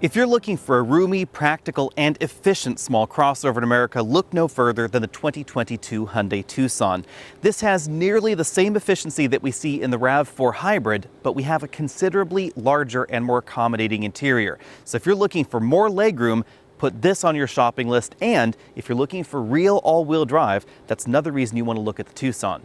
If you're looking for a roomy, practical, and efficient small crossover in America, look no further than the 2022 Hyundai Tucson. This has nearly the same efficiency that we see in the RAV4 Hybrid, but we have a considerably larger and more accommodating interior. So if you're looking for more legroom, put this on your shopping list. And if you're looking for real all-wheel drive, that's another reason you want to look at the Tucson.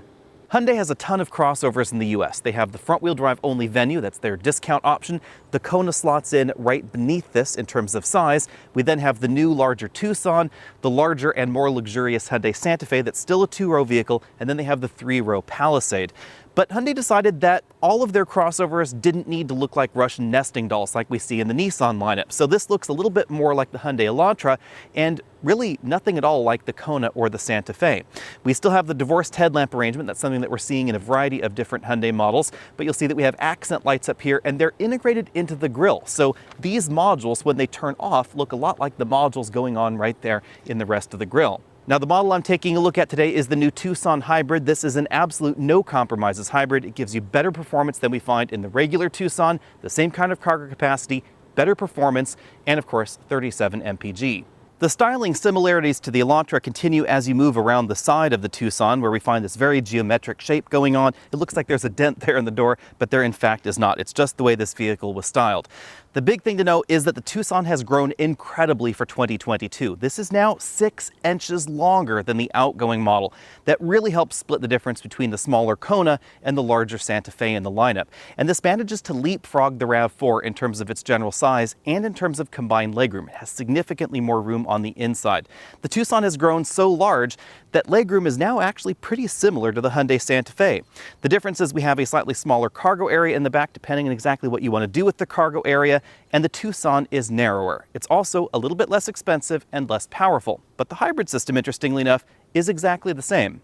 Hyundai has a ton of crossovers in the US. They have the front-wheel drive only Venue, that's their discount option. The Kona slots in right beneath this in terms of size. We then have the new larger Tucson, the larger and more luxurious Hyundai Santa Fe that's still a two-row vehicle, and then they have the three-row Palisade. But Hyundai decided that all of their crossovers didn't need to look like Russian nesting dolls like we see in the Nissan lineup. So this looks a little bit more like the Hyundai Elantra and really nothing at all like the Kona or the Santa Fe. We still have the divorced headlamp arrangement. That's something that we're seeing in a variety of different Hyundai models. But you'll see that we have accent lights up here and they're integrated into the grille. So these modules, when they turn off, look a lot like the modules going on right there in the rest of the grille. Now, the model I'm taking a look at today is the new Tucson Hybrid. This is an absolute no compromises hybrid. It gives you better performance than we find in the regular Tucson, the same kind of cargo capacity, better performance, and of course, 37 MPG. The styling similarities to the Elantra continue as you move around the side of the Tucson, where we find this very geometric shape going on. It looks like there's a dent there in the door, but there in fact is not. It's just the way this vehicle was styled. The big thing to know is that the Tucson has grown incredibly for 2022. This is now 6 inches longer than the outgoing model. That really helps split the difference between the smaller Kona and the larger Santa Fe in the lineup. And this manages to leapfrog the RAV4 in terms of its general size and in terms of combined legroom. It has significantly more room on the inside. The Tucson has grown so large that legroom is now actually pretty similar to the Hyundai Santa Fe. The difference is we have a slightly smaller cargo area in the back, depending on exactly what you want to do with the cargo area, and the Tucson is narrower. It's also a little bit less expensive and less powerful, but the hybrid system, interestingly enough, is exactly the same.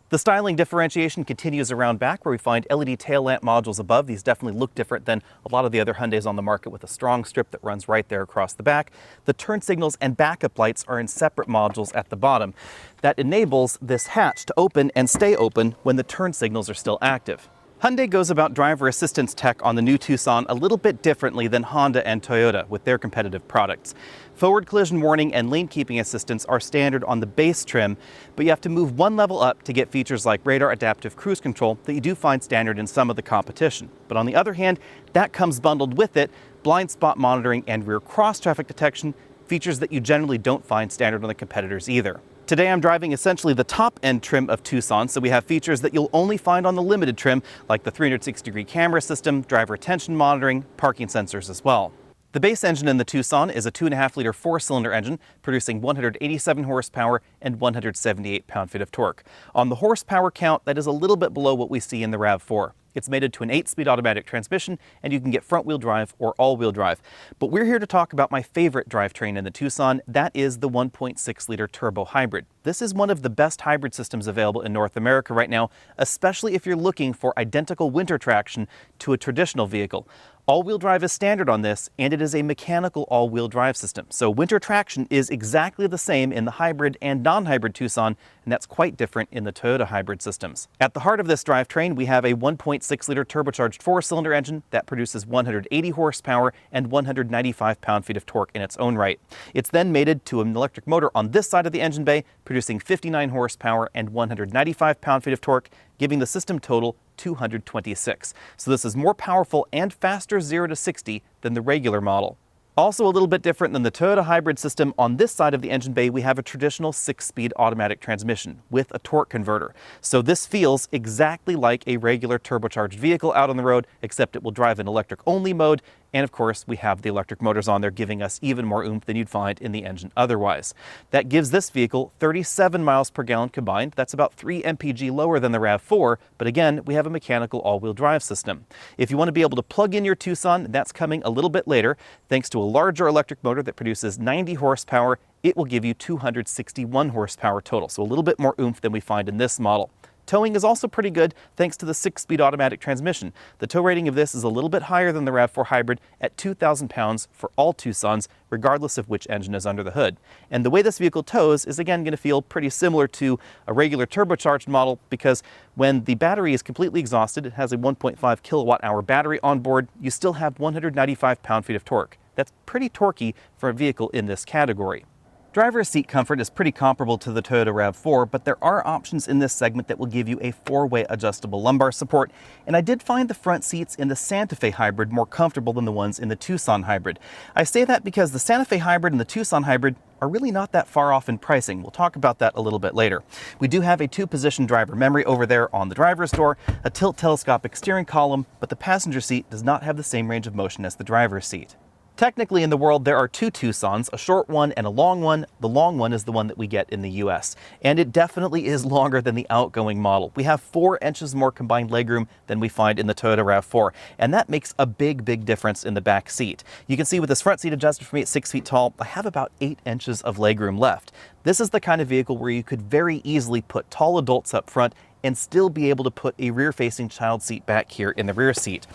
The styling differentiation continues around back, where we find LED tail lamp modules above. These definitely look different than a lot of the other Hyundais on the market, with a strong strip that runs right there across the back. The turn signals and backup lights are in separate modules at the bottom. That enables this hatch to open and stay open when the turn signals are still active. Hyundai goes about driver assistance tech on the new Tucson a little bit differently than Honda and Toyota with their competitive products. Forward collision warning and lane keeping assistance are standard on the base trim, but you have to move one level up to get features like radar adaptive cruise control that you do find standard in some of the competition. But on the other hand, that comes bundled with it blind spot monitoring and rear cross traffic detection, features that you generally don't find standard on the competitors either. Today I'm driving essentially the top-end trim of Tucson, so we have features that you'll only find on the limited trim, like the 360-degree camera system, driver attention monitoring, parking sensors as well. The base engine in the Tucson is a 2.5-liter 4-cylinder engine, producing 187 horsepower and 178 pound-feet of torque. On the horsepower count, that is a little bit below what we see in the RAV4. It's mated to an 8-speed automatic transmission, and you can get front-wheel drive or all-wheel drive. But we're here to talk about my favorite drivetrain in the Tucson. That is the 1.6-liter turbo hybrid. This is one of the best hybrid systems available in North America right now, especially if you're looking for identical winter traction to a traditional vehicle. All-wheel drive is standard on this, and it is a mechanical all-wheel drive system. So winter traction is exactly the same in the hybrid and non-hybrid Tucson, and that's quite different in the Toyota hybrid systems. At the heart of this drivetrain, we have a 1.6-liter turbocharged 4-cylinder engine that produces 180 horsepower and 195 pound-feet of torque in its own right. It's then mated to an electric motor on this side of the engine bay, producing 59 horsepower and 195 pound-feet of torque, giving the system total 226. So this is more powerful and faster 0 to 60 than the regular model. Also a little bit different than the Toyota hybrid system, on this side of the engine bay we have a traditional 6-speed automatic transmission with a torque converter. So this feels exactly like a regular turbocharged vehicle out on the road, except it will drive in electric only mode. And of course, we have the electric motors on there, giving us even more oomph than you'd find in the engine otherwise. That gives this vehicle 37 miles per gallon combined. That's about 3 MPG lower than the RAV4, but again, we have a mechanical all-wheel drive system. If you want to be able to plug in your Tucson, that's coming a little bit later. Thanks to a larger electric motor that produces 90 horsepower, it will give you 261 horsepower total, so a little bit more oomph than we find in this model. Towing is also pretty good thanks to the 6-speed automatic transmission. The tow rating of this is a little bit higher than the RAV4 Hybrid at 2,000 pounds for all Tucsons, regardless of which engine is under the hood. And the way this vehicle tows is again going to feel pretty similar to a regular turbocharged model, because when the battery is completely exhausted, it has a 1.5 kilowatt hour battery on board, you still have 195 pound-feet of torque. That's pretty torquey for a vehicle in this category. Driver's seat comfort is pretty comparable to the Toyota RAV4, but there are options in this segment that will give you a 4-way adjustable lumbar support, and I did find the front seats in the Santa Fe Hybrid more comfortable than the ones in the Tucson Hybrid. I say that because the Santa Fe Hybrid and the Tucson Hybrid are really not that far off in pricing. We'll talk about that a little bit later. We do have a 2-position driver memory over there on the driver's door, a tilt telescopic steering column, but the passenger seat does not have the same range of motion as the driver's seat. Technically in the world there are 2 Tucsons, a short one and a long one. The long one is the one that we get in the US, and it definitely is longer than the outgoing model. We have 4 inches more combined legroom than we find in the Toyota RAV4, and that makes a big difference in the back seat. You can see with this front seat adjusted for me at 6 feet tall, I have about 8 inches of legroom left. This is the kind of vehicle where you could very easily put tall adults up front and still be able to put a rear-facing child seat back here in the rear seat.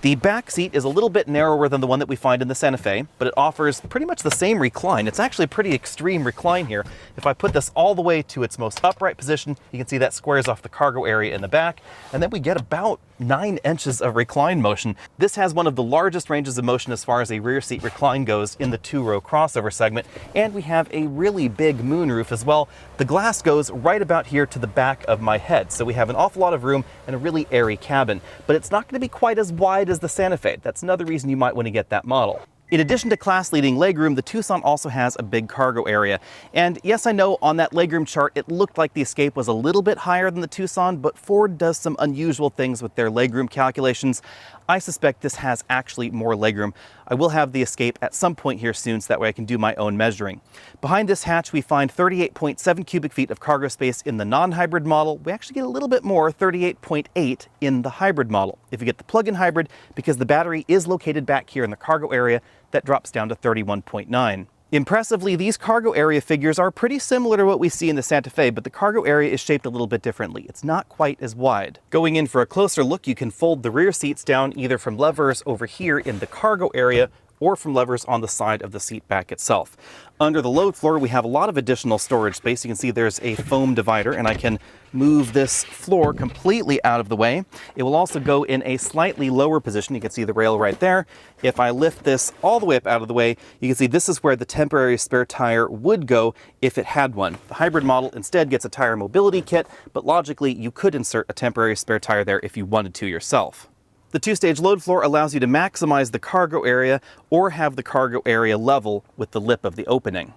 The back seat is a little bit narrower than the one that we find in the Santa Fe, but it offers pretty much the same recline. It's actually a pretty extreme recline here. If I put this all the way to its most upright position, you can see that squares off the cargo area in the back, and then we get about 9 inches of recline motion. This has one of the largest ranges of motion as far as a rear seat recline goes in the 2-row crossover segment, and we have a really big moonroof as well. The glass goes right about here to the back of my head, so we have an awful lot of room and a really airy cabin, but it's not going to be quite as wide as the Santa Fe. That's another reason you might want to get that model. In addition to class-leading legroom, the Tucson also has a big cargo area. And yes, I know on that legroom chart, it looked like the Escape was a little bit higher than the Tucson, but Ford does some unusual things with their legroom calculations. I suspect this has actually more legroom. I will have the Escape at some point here soon, so that way I can do my own measuring. Behind this hatch, we find 38.7 cubic feet of cargo space in the non-hybrid model. We actually get a little bit more, 38.8 in the hybrid model. If you get the plug-in hybrid, because the battery is located back here in the cargo area, that drops down to 31.9. Impressively, these cargo area figures are pretty similar to what we see in the Santa Fe, but the cargo area is shaped a little bit differently. It's not quite as wide. Going in for a closer look, you can fold the rear seats down either from levers over here in the cargo area or from levers on the side of the seat back itself. Under the load floor, we have a lot of additional storage space. You can see there's a foam divider, and I can move this floor completely out of the way. It will also go in a slightly lower position. You can see the rail right there. If I lift this all the way up out of the way, you can see this is where the temporary spare tire would go if it had one. The hybrid model instead gets a tire mobility kit, but logically you could insert a temporary spare tire there if you wanted to yourself. The 2-stage load floor allows you to maximize the cargo area or have the cargo area level with the lip of the opening.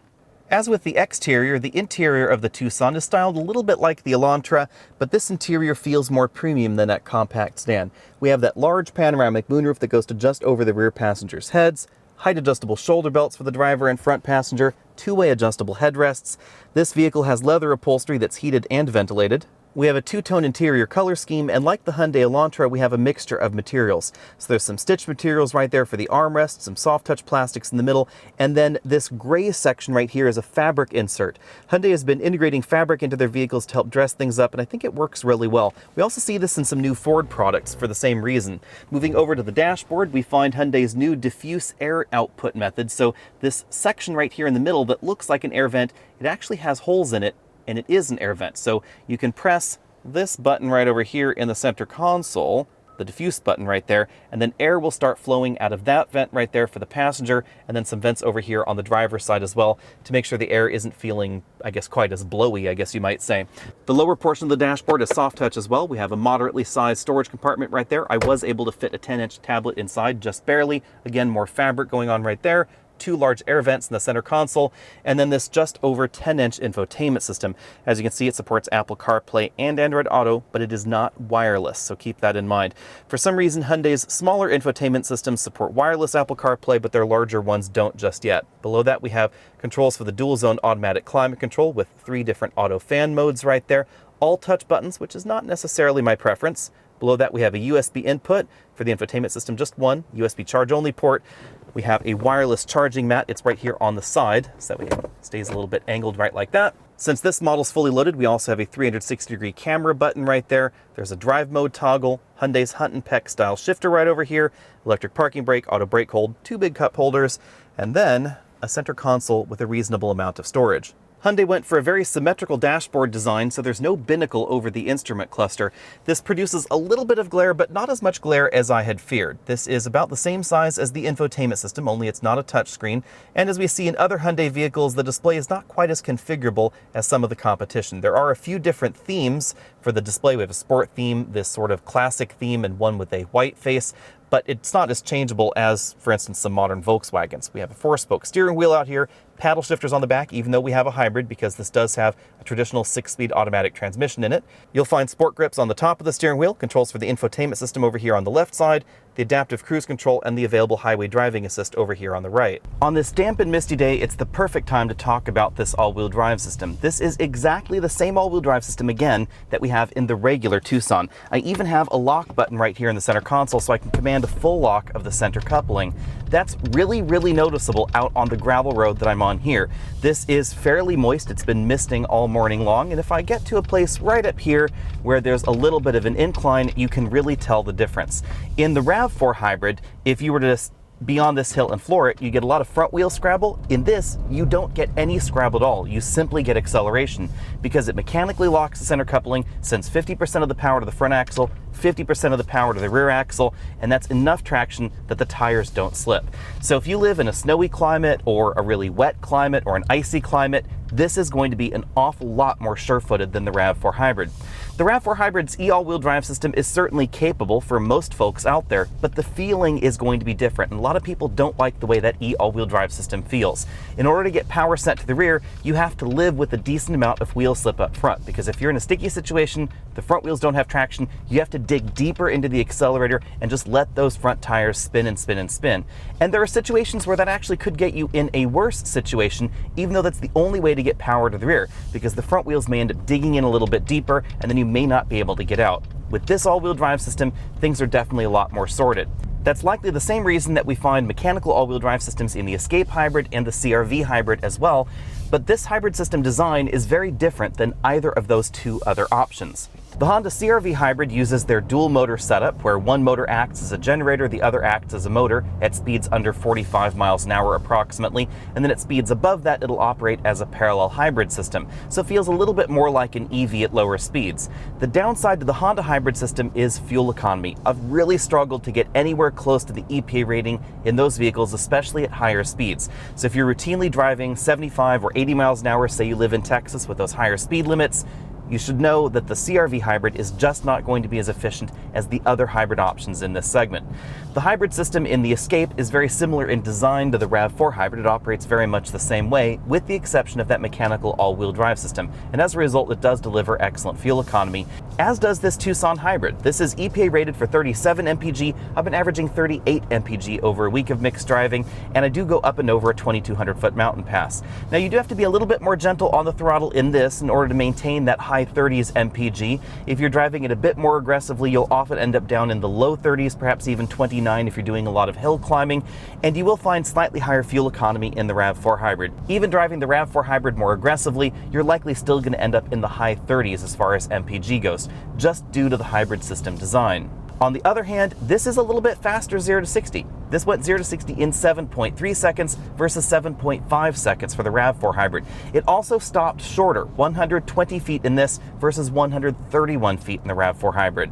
As with the exterior, the interior of the Tucson is styled a little bit like the Elantra, but this interior feels more premium than that compact sedan. We have that large panoramic moonroof that goes to just over the rear passengers' heads, height adjustable shoulder belts for the driver and front passenger, 2-way adjustable headrests. This vehicle has leather upholstery that's heated and ventilated. We have a 2-tone interior color scheme, and like the Hyundai Elantra, we have a mixture of materials. So there's some stitched materials right there for the armrest, some soft touch plastics in the middle, and then this gray section right here is a fabric insert. Hyundai has been integrating fabric into their vehicles to help dress things up, and I think it works really well. We also see this in some new Ford products for the same reason. Moving over to the dashboard, we find Hyundai's new diffuse air output method. So this section right here in the middle that looks like an air vent, it actually has holes in it, and it is an air vent. So you can press this button right over here in the center console, the diffuse button right there, and then air will start flowing out of that vent right there for the passenger, and then some vents over here on the driver's side as well to make sure the air isn't feeling, I guess, quite as blowy, I guess you might say. The lower portion of the dashboard is soft touch as well. We have a moderately sized storage compartment right there. I was able to fit a 10-inch tablet inside just barely. Again, more fabric going on right there. 2 large air vents in the center console, and then this just over 10-inch infotainment system. As you can see, it supports Apple CarPlay and Android Auto, but it is not wireless, so keep that in mind. For some reason, Hyundai's smaller infotainment systems support wireless Apple CarPlay, but their larger ones don't just yet. Below that, we have controls for the dual-zone automatic climate control with 3 different auto fan modes right there. All touch buttons, which is not necessarily my preference. Below that, we have a USB input for the infotainment system, just one USB charge-only port. We have a wireless charging mat. It's right here on the side, so that way it stays a little bit angled right like that. Since this model's fully loaded, we also have a 360-degree camera button right there. There's a drive mode toggle, Hyundai's Hunt and Peck style shifter right over here, electric parking brake, auto brake hold, 2 big cup holders, and then a center console with a reasonable amount of storage. Hyundai went for a very symmetrical dashboard design, so there's no binnacle over the instrument cluster. This produces a little bit of glare, but not as much glare as I had feared. This is about the same size as the infotainment system, only it's not a touchscreen. And as we see in other Hyundai vehicles, the display is not quite as configurable as some of the competition. There are a few different themes for the display. We have a sport theme, this sort of classic theme, and one with a white face. But it's not as changeable as, for instance, some modern Volkswagens. We have a 4-spoke steering wheel out here, paddle shifters on the back, even though we have a hybrid, because this does have a traditional 6-speed automatic transmission in it. You'll find sport grips on the top of the steering wheel, controls for the infotainment system over here on the left side, the adaptive cruise control, and the available highway driving assist over here on the right. On this damp and misty day, it's the perfect time to talk about this all-wheel drive system. This is exactly the same all-wheel drive system again that we have in the regular Tucson. I even have a lock button right here in the center console so I can command a full lock of the center coupling. That's really noticeable out on the gravel road that I'm on here. This is fairly moist. It's been misting all morning long, and if I get to a place right up here where there's a little bit of an incline, you can really tell the difference. In the RAV4 hybrid, if you were to just be on this hill and floor it, you get a lot of front wheel scrabble. In this, you don't get any scrabble at all. You simply get acceleration because it mechanically locks the center coupling, sends 50% of the power to the front axle, 50% of the power to the rear axle, and that's enough traction that the tires don't slip. So if you live in a snowy climate or a really wet climate or an icy climate, this is going to be an awful lot more sure-footed than the RAV4 hybrid. The RAV4 hybrid's e-all-wheel drive system is certainly capable for most folks out there, but the feeling is going to be different, and a lot of people don't like the way that e-all-wheel drive system feels. In order to get power sent to the rear, you have to live with a decent amount of wheel slip up front, because if you're in a sticky situation, the front wheels don't have traction, you have to dig deeper into the accelerator and just let those front tires spin and spin and spin. And there are situations where that actually could get you in a worse situation, even though that's the only way to get power to the rear, because the front wheels may end up digging in a little bit deeper, and then you may not be able to get out. With this all-wheel drive system, things are definitely a lot more sorted. That's likely the same reason that we find mechanical all-wheel drive systems in the Escape hybrid and the CR-V hybrid as well, but this hybrid system design is very different than either of those two other options. The Honda CR-V hybrid uses their dual motor setup, where one motor acts as a generator, the other acts as a motor at speeds under 45 miles an hour approximately, and then at speeds above that it'll operate as a parallel hybrid system, so it feels a little bit more like an EV at lower speeds. The downside to the Honda hybrid system is fuel economy. I've really struggled to get anywhere close to the EPA rating in those vehicles, especially at higher speeds. So if you're routinely driving 75 or 80 miles an hour, say you live in Texas with those higher speed limits, you should know that the CR-V hybrid is just not going to be as efficient as the other hybrid options in this segment. The hybrid system in the Escape is very similar in design to the RAV4 hybrid. It operates very much the same way, with the exception of that mechanical all-wheel drive system. And as a result, it does deliver excellent fuel economy, as does this Tucson hybrid. This is EPA rated for 37 MPG. I've been averaging 38 MPG over a week of mixed driving, and I do go up and over a 2,200-foot mountain pass. Now, you do have to be a little bit more gentle on the throttle in this in order to maintain that high 30s MPG. If you're driving it a bit more aggressively, you'll often end up down in the low 30s, perhaps even 29 if you're doing a lot of hill climbing, and you will find slightly higher fuel economy in the RAV4 hybrid. Even driving the RAV4 hybrid more aggressively, you're likely still going to end up in the high 30s as far as MPG goes, just due to the hybrid system design. On the other hand, this is a little bit faster 0 to 60. This went 0 to 60 in 7.3 seconds versus 7.5 seconds for the RAV4 hybrid. It also stopped shorter, 120 feet in this versus 131 feet in the RAV4 hybrid.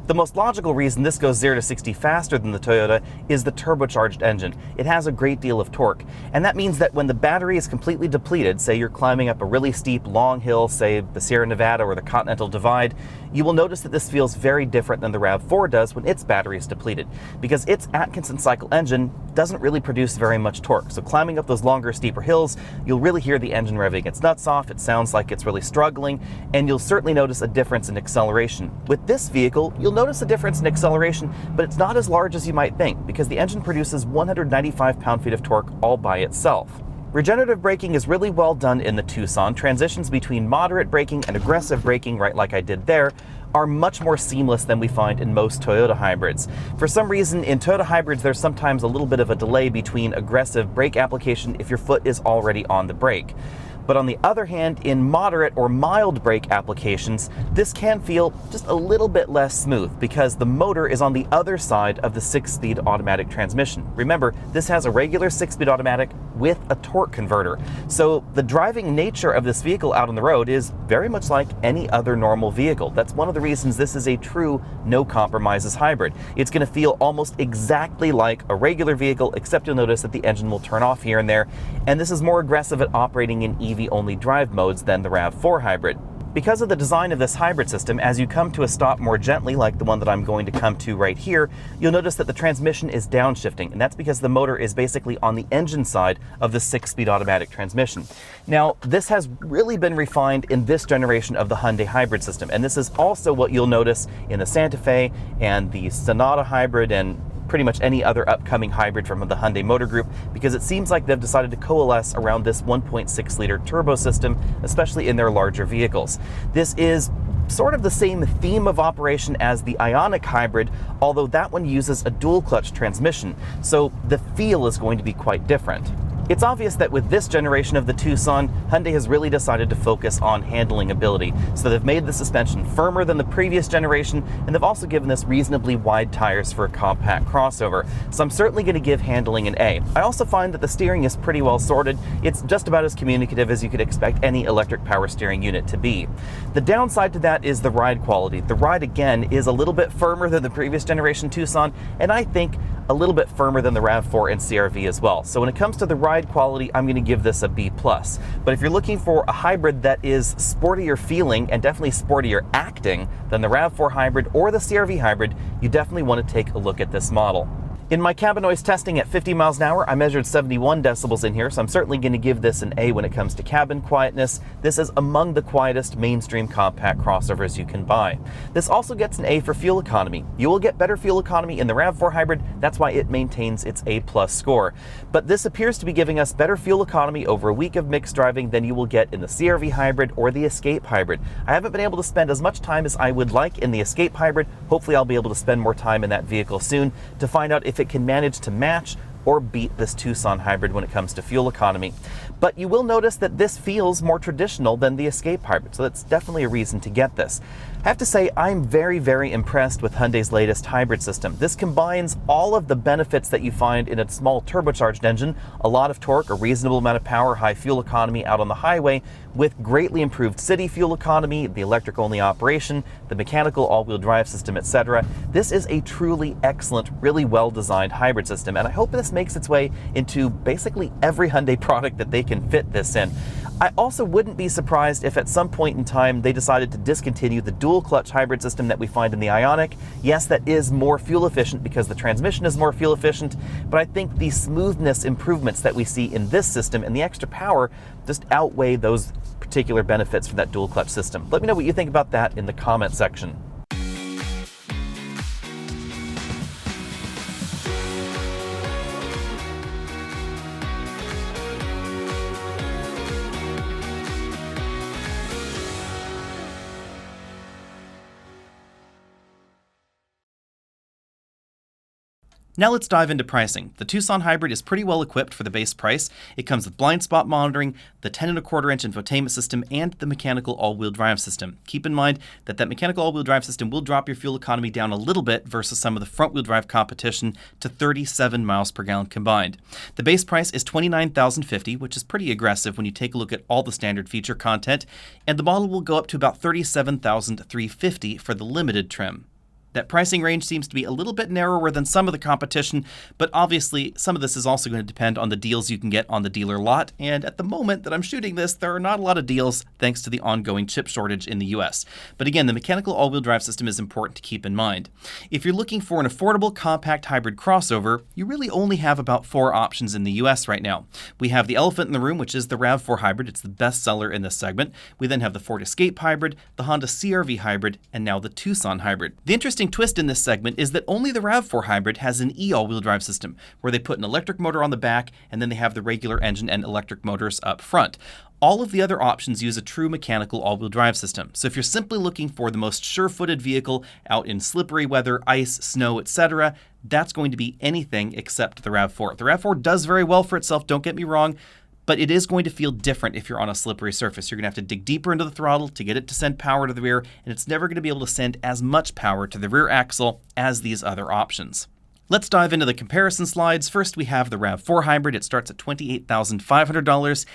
The most logical reason this goes 0 to 60 faster than the Toyota is the turbocharged engine. It has a great deal of torque, and that means that when the battery is completely depleted, say you're climbing up a really steep, long hill, say the Sierra Nevada or the Continental Divide, you will notice that this feels very different than the RAV4 does when its battery is depleted, because its Atkinson cycle engine doesn't really produce very much torque. So climbing up those longer, steeper hills, you'll really hear the engine revving its nuts off. It sounds like it's really struggling, and you'll certainly notice a difference in acceleration. With this vehicle, you'll notice a difference in acceleration, but it's not as large as you might think, because the engine produces 195 pound-feet of torque all by itself. Regenerative braking is really well done in the Tucson. Transitions between moderate braking and aggressive braking, right like I did there, are much more seamless than we find in most Toyota hybrids. For some reason, in Toyota hybrids, there's sometimes a little bit of a delay between aggressive brake application if your foot is already on the brake. But on the other hand, in moderate or mild brake applications, this can feel just a little bit less smooth because the motor is on the other side of the 6-speed automatic transmission. Remember, this has a regular 6-speed automatic with a torque converter. So the driving nature of this vehicle out on the road is very much like any other normal vehicle. That's one of the reasons this is a true no compromises hybrid. It's going to feel almost exactly like a regular vehicle, except you'll notice that the engine will turn off here and there, and this is more aggressive at operating in EV-only drive modes than the RAV4 hybrid. Because of the design of this hybrid system, as you come to a stop more gently, like the one that I'm going to come to right here, you'll notice that the transmission is downshifting, and that's because the motor is basically on the engine side of the 6-speed automatic transmission. Now, this has really been refined in this generation of the Hyundai hybrid system, and this is also what you'll notice in the Santa Fe and the Sonata hybrid and pretty much any other upcoming hybrid from the Hyundai Motor Group, because it seems like they've decided to coalesce around this 1.6-liter turbo system, especially in their larger vehicles. This is sort of the same theme of operation as the Ioniq hybrid, although that one uses a dual clutch transmission, so the feel is going to be quite different. It's obvious that with this generation of the Tucson, Hyundai has really decided to focus on handling ability. So they've made the suspension firmer than the previous generation, and they've also given this reasonably wide tires for a compact crossover. So I'm certainly going to give handling an A. I also find that the steering is pretty well sorted. It's just about as communicative as you could expect any electric power steering unit to be. The downside to that is the ride quality. The ride, again, is a little bit firmer than the previous generation Tucson, and I think a little bit firmer than the RAV4 and CR-V as well. So when it comes to the ride quality, I'm going to give this a B+. But if you're looking for a hybrid that is sportier feeling and definitely sportier acting than the RAV4 hybrid or the CR-V hybrid, you definitely want to take a look at this model. In my cabin noise testing at 50 miles an hour, I measured 71 decibels in here, so I'm certainly going to give this an A when it comes to cabin quietness. This is among the quietest mainstream compact crossovers you can buy. This also gets an A for fuel economy. You will get better fuel economy in the RAV4 hybrid, that's why it maintains its A+ score. But this appears to be giving us better fuel economy over a week of mixed driving than you will get in the CR-V hybrid or the Escape hybrid. I haven't been able to spend as much time as I would like in the Escape hybrid. Hopefully I'll be able to spend more time in that vehicle soon to find out if it can manage to match or beat this Tucson hybrid when it comes to fuel economy. But you will notice that this feels more traditional than the Escape hybrid, so that's definitely a reason to get this. I have to say, I'm very, very impressed with Hyundai's latest hybrid system. This combines all of the benefits that you find in a small turbocharged engine, a lot of torque, a reasonable amount of power, high fuel economy out on the highway, with greatly improved city fuel economy, the electric-only operation, the mechanical all-wheel drive system, etc. This is a truly excellent, really well-designed hybrid system, and I hope this makes its way into basically every Hyundai product that they can fit this in. I also wouldn't be surprised if at some point in time they decided to discontinue the dual clutch hybrid system that we find in the Ioniq. Yes, that is more fuel efficient because the transmission is more fuel efficient, but I think the smoothness improvements that we see in this system and the extra power just outweigh those particular benefits from that dual clutch system. Let me know what you think about that in the comment section. Now let's dive into pricing. The Tucson Hybrid is pretty well equipped for the base price. It comes with blind spot monitoring, the 10.25-inch infotainment system, and the mechanical all-wheel drive system. Keep in mind that that mechanical all-wheel drive system will drop your fuel economy down a little bit versus some of the front-wheel drive competition to 37 miles per gallon combined. The base price is $29,050, which is pretty aggressive when you take a look at all the standard feature content, and the model will go up to about $37,350 for the limited trim. That pricing range seems to be a little bit narrower than some of the competition, but obviously some of this is also going to depend on the deals you can get on the dealer lot, and at the moment that I'm shooting this, there are not a lot of deals thanks to the ongoing chip shortage in the US. But again, the mechanical all-wheel drive system is important to keep in mind. If you're looking for an affordable compact hybrid crossover, you really only have about 4 options in the US right now. We have the elephant in the room, which is the RAV4 hybrid. It's the best seller in this segment. We then have the Ford Escape hybrid, the Honda CR-V hybrid, and now the Tucson hybrid. The interesting twist in this segment is that only the RAV4 hybrid has an all-wheel drive system, where they put an electric motor on the back and then they have the regular engine and electric motors up front. All of the other options use a true mechanical all-wheel drive system. So if you're simply looking for the most sure-footed vehicle out in slippery weather, ice, snow, etc., that's going to be anything except the RAV4. The RAV4 does very well for itself, don't get me wrong, but it is going to feel different if you're on a slippery surface. You're going to have to dig deeper into the throttle to get it to send power to the rear, and it's never going to be able to send as much power to the rear axle as these other options. Let's dive into the comparison slides. First, we have the RAV4 Hybrid. It starts at $28,500.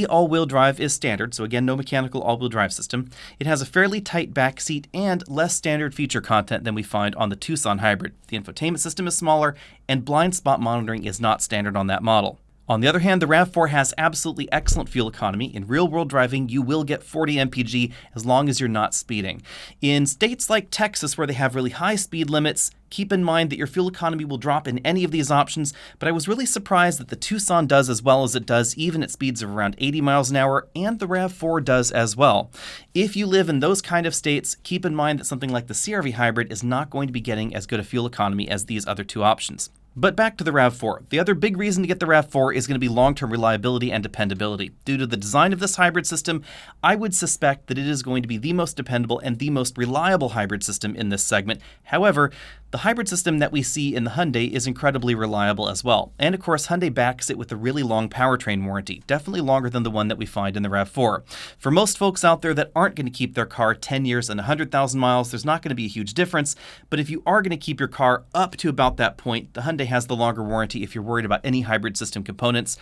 All-wheel drive is standard, so again, no mechanical all-wheel drive system. It has a fairly tight back seat and less standard feature content than we find on the Tucson Hybrid. The infotainment system is smaller, and blind spot monitoring is not standard on that model. On the other hand, the RAV4 has absolutely excellent fuel economy. In real-world driving, you will get 40 MPG as long as you're not speeding. In states like Texas, where they have really high speed limits, keep in mind that your fuel economy will drop in any of these options, but I was really surprised that the Tucson does as well as it does, even at speeds of around 80 miles an hour, and the RAV4 does as well. If you live in those kind of states, keep in mind that something like the CR-V Hybrid is not going to be getting as good a fuel economy as these other two options. But back to the RAV4. The other big reason to get the RAV4 is going to be long-term reliability and dependability. Due to the design of this hybrid system, I would suspect that it is going to be the most dependable and the most reliable hybrid system in this segment. However, the hybrid system that we see in the Hyundai is incredibly reliable as well. And of course, Hyundai backs it with a really long powertrain warranty, definitely longer than the one that we find in the RAV4. For most folks out there that aren't going to keep their car 10 years and 100,000 miles, there's not going to be a huge difference. But if you are going to keep your car up to about that point, the Hyundai has the longer warranty if you're worried about any hybrid system components.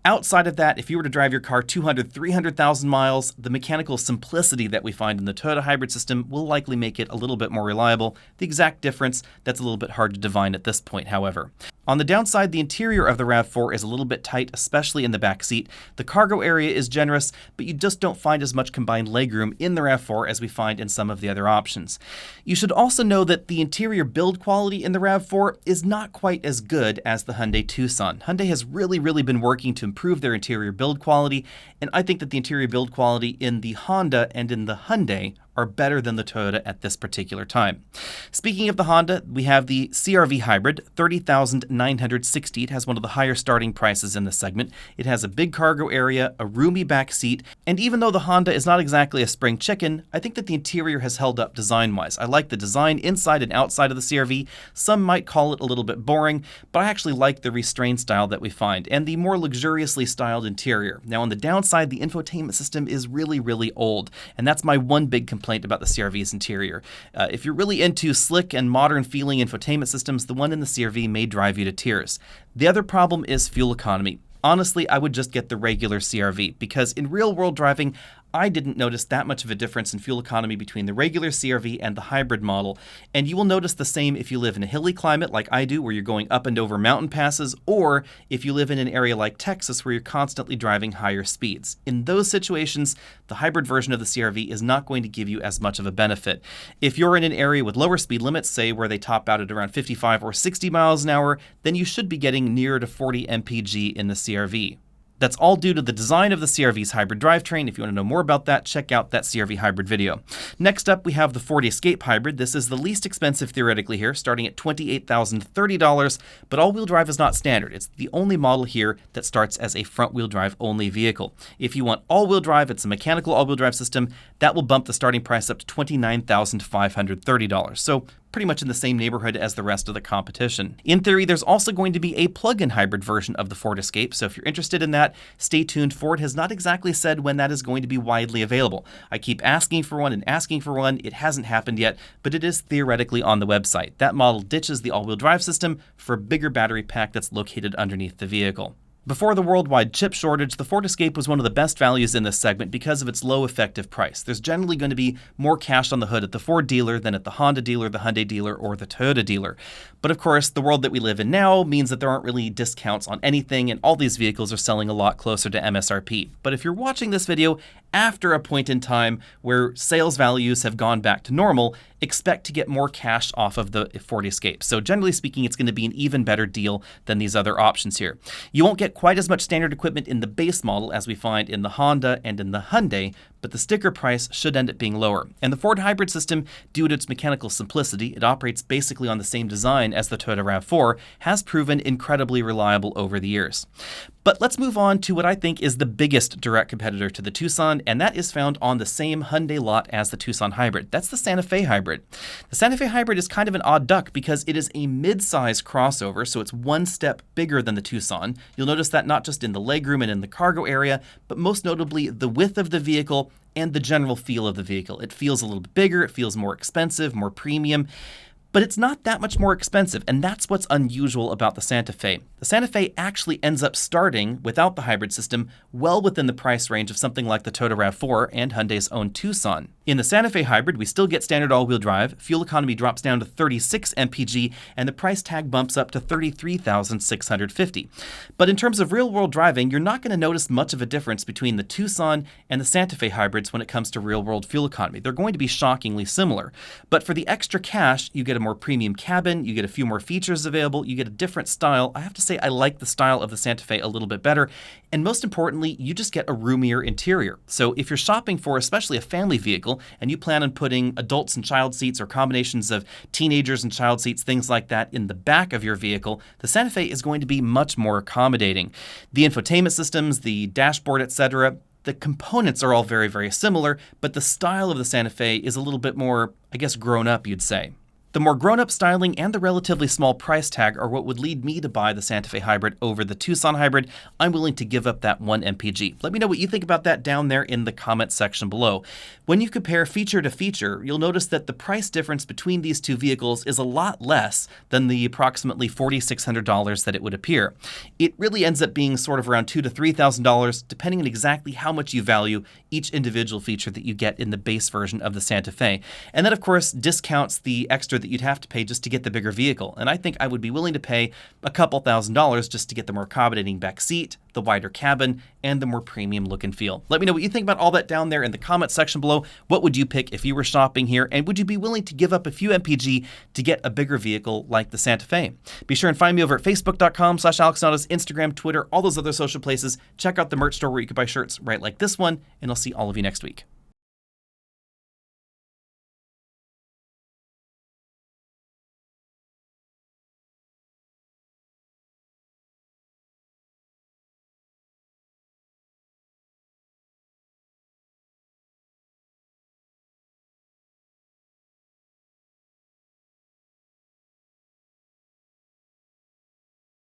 Outside of that, if you were to drive your car 200, 300,000 miles, the mechanical simplicity that we find in the Toyota hybrid system will likely make it a little bit more reliable. The exact difference, that's a little bit hard to divine at this point, however. On the downside, the interior of the RAV4 is a little bit tight, especially in the back seat. The cargo area is generous, but you just don't find as much combined legroom in the RAV4 as we find in some of the other options. You should also know that the interior build quality in the RAV4 is not quite as good as the Hyundai Tucson. Hyundai has really been working to improve their interior build quality, and I think that the interior build quality in the Honda and in the Hyundai are better than the Toyota at this particular time. Speaking of the Honda, we have the CR-V Hybrid, $30,960. It has one of the higher starting prices in the segment. It has a big cargo area, a roomy back seat, and even though the Honda is not exactly a spring chicken, I think that the interior has held up design-wise. I like the design inside and outside of the CR-V. Some might call it a little bit boring, but I actually like the restrained style that we find and the more luxuriously styled interior. Now on the downside, the infotainment system is really old, and that's my one big complaint about the CR-V's interior. If you're really into slick and modern feeling infotainment systems, the one in the CR-V may drive you to tears. The other problem is fuel economy. Honestly, I would just get the regular CR-V because in real world driving, I didn't notice that much of a difference in fuel economy between the regular CR-V and the hybrid model, and you will notice the same if you live in a hilly climate like I do, where you're going up and over mountain passes, or if you live in an area like Texas where you're constantly driving higher speeds. In those situations, the hybrid version of the CR-V is not going to give you as much of a benefit. If you're in an area with lower speed limits, say where they top out at around 55 or 60 miles an hour, then you should be getting nearer to 40 MPG in the CR-V. That's all due to the design of the CR-V's hybrid drivetrain. If you want to know more about that, check out that CR-V hybrid video. Next up, we have the Ford Escape Hybrid. This is the least expensive theoretically here, starting at $28,030, but all-wheel drive is not standard. It's the only model here that starts as a front-wheel drive only vehicle. If you want all-wheel drive, it's a mechanical all-wheel drive system, that will bump the starting price up to $29,530. So pretty much in the same neighborhood as the rest of the competition. In theory, there's also going to be a plug-in hybrid version of the Ford Escape, so if you're interested in that, stay tuned. Ford has not exactly said when that is going to be widely available. I keep asking for one and asking for one. It hasn't happened yet, but it is theoretically on the website. That model ditches the all-wheel drive system for a bigger battery pack that's located underneath the vehicle. Before the worldwide chip shortage, the Ford Escape was one of the best values in this segment because of its low effective price. There's generally going to be more cash on the hood at the Ford dealer than at the Honda dealer, the Hyundai dealer, or the Toyota dealer. But of course, the world that we live in now means that there aren't really discounts on anything, and all these vehicles are selling a lot closer to MSRP. But if you're watching this video after a point in time where sales values have gone back to normal, expect to get more cash off of the Ford Escape. So generally speaking, it's going to be an even better deal than these other options here. You won't get quite as much standard equipment in the base model as we find in the Honda and in the Hyundai, but the sticker price should end up being lower. And the Ford hybrid system, due to its mechanical simplicity, it operates basically on the same design as the Toyota RAV4, has proven incredibly reliable over the years. But let's move on to what I think is the biggest direct competitor to the Tucson, and that is found on the same Hyundai lot as the Tucson Hybrid. That's the Santa Fe Hybrid. The Santa Fe Hybrid is kind of an odd duck because it is a mid-size crossover, so it's one step bigger than the Tucson. You'll notice that not just in the legroom and in the cargo area, but most notably the width of the vehicle and the general feel of the vehicle. It feels a little bit bigger, it feels more expensive, more premium. But it's not that much more expensive, and that's what's unusual about the Santa Fe. The Santa Fe actually ends up starting, without the hybrid system, well within the price range of something like the Toyota RAV4 and Hyundai's own Tucson. In the Santa Fe hybrid, we still get standard all-wheel drive, fuel economy drops down to 36 MPG, and the price tag bumps up to $33,650. But in terms of real-world driving, you're not going to notice much of a difference between the Tucson and the Santa Fe hybrids when it comes to real-world fuel economy. They're going to be shockingly similar. But for the extra cash, you get a more premium cabin, you get a few more features available, you get a different style. I have to say I like the style of the Santa Fe a little bit better. And most importantly, you just get a roomier interior. So if you're shopping for especially a family vehicle and you plan on putting adults and child seats or combinations of teenagers and child seats, things like that, in the back of your vehicle, the Santa Fe is going to be much more accommodating. The infotainment systems, the dashboard, etc., the components are all very, very similar, but the style of the Santa Fe is a little bit more, I guess, grown up, you'd say. The more grown-up styling and the relatively small price tag are what would lead me to buy the Santa Fe Hybrid over the Tucson Hybrid. I'm willing to give up that 1 MPG. Let me know what you think about that down there in the comments section below. When you compare feature to feature, you'll notice that the price difference between these two vehicles is a lot less than the approximately $4,600 that it would appear. It really ends up being sort of around $2,000 to $3,000, depending on exactly how much you value each individual feature that you get in the base version of the Santa Fe. And that, of course, discounts the extra that you'd have to pay just to get the bigger vehicle. And I think I would be willing to pay a couple $1,000s just to get the more accommodating back seat, the wider cabin, and the more premium look and feel. Let me know what you think about all that down there in the comments section below. What would you pick if you were shopping here? And would you be willing to give up a few MPG to get a bigger vehicle like the Santa Fe? Be sure and find me over at facebook.com/AlexNautas, Instagram, Twitter, all those other social places. Check out the merch store where you can buy shirts right like this one, and I'll see all of you next week.